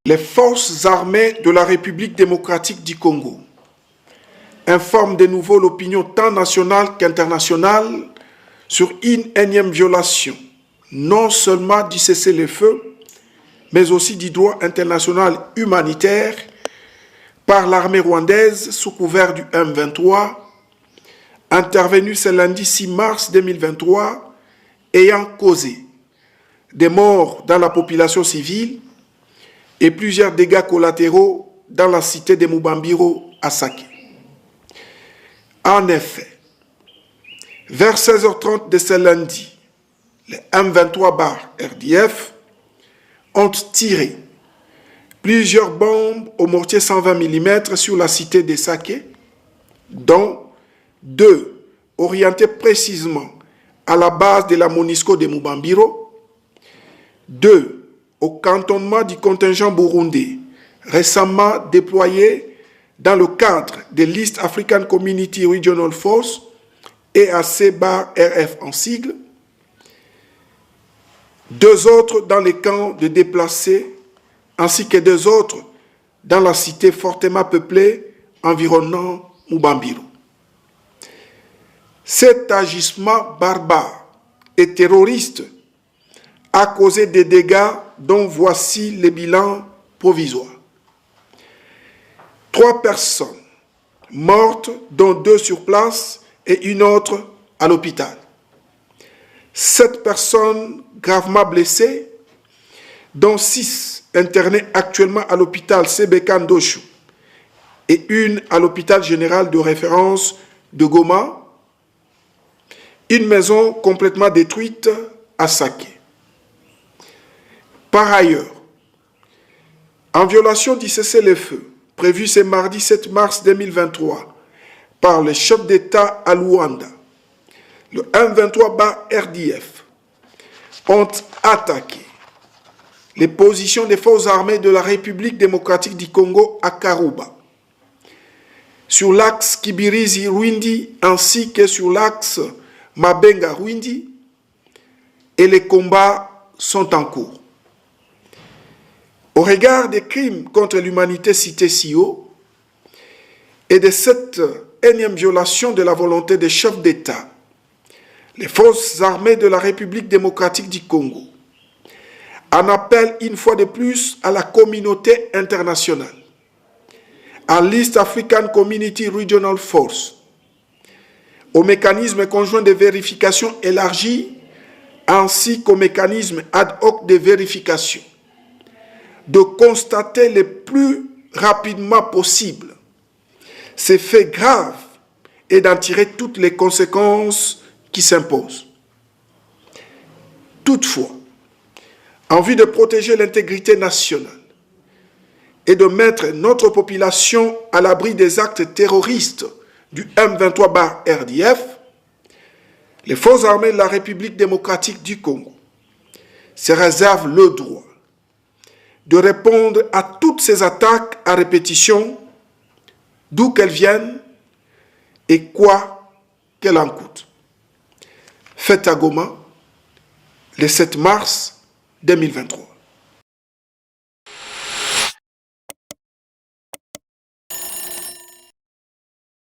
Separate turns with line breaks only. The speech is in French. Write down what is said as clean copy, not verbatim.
Les forces armées de la République démocratique du Congo informent de nouveau l'opinion tant nationale qu'internationale sur une énième violation, non seulement du cessez-le-feu, mais aussi du droit international humanitaire par l'armée rwandaise sous couvert du M23, intervenu ce lundi 6 mars 2023, ayant causé des morts dans la population civile et plusieurs dégâts collatéraux dans la cité de Mubambiro à Sake. En effet, vers 16h30 de ce lundi, les M23-RDF ont tiré plusieurs bombes au mortier 120 mm sur la cité de Sake, dont 2 orientées précisément à la base de la MONUSCO de Mubambiro, 2 au cantonnement du contingent burundais récemment déployé dans le cadre de l'East African Community Regional Force et EAC-RF en sigle, 2 autres dans les camps de déplacés, ainsi que 2 autres dans la cité fortement peuplée environnant Mubambiro. Cet agissement barbare et terroriste a causé des dégâts dont voici les bilans provisoires. 3 personnes mortes, dont 2 sur place et une autre à l'hôpital. 7 personnes gravement blessées, dont 6 internées actuellement à l'hôpital Sebeka Ndoshu et une à l'hôpital général de référence de Goma. Une maison complètement détruite à Sake. Par ailleurs, en violation du cessez-le-feu prévu ce mardi 7 mars 2023 par le chef d'État à Luanda, le M23-RDF ont attaqué les positions des forces armées de la République démocratique du Congo à Karouba, sur l'axe Kibirizi-Rwindi ainsi que sur l'axe Mabenga-Rwindi, et les combats sont en cours. Au regard des crimes contre l'humanité cités si haut et de cette énième violation de la volonté des chefs d'État, les forces armées de la République démocratique du Congo en appellent une fois de plus à la communauté internationale, à l'East African Community Regional Force, au mécanisme conjoint de vérification élargi ainsi qu'au mécanisme ad hoc de vérification, de constater le plus rapidement possible ces faits graves et d'en tirer toutes les conséquences qui s'imposent. Toutefois, en vue de protéger l'intégrité nationale et de mettre notre population à l'abri des actes terroristes du M23-RDF, les forces armées de la République démocratique du Congo se réservent le droit de répondre à toutes ces attaques à répétition, d'où qu'elles viennent et quoi qu'elles en coûtent. Fait à Goma, le 7 mars 2023.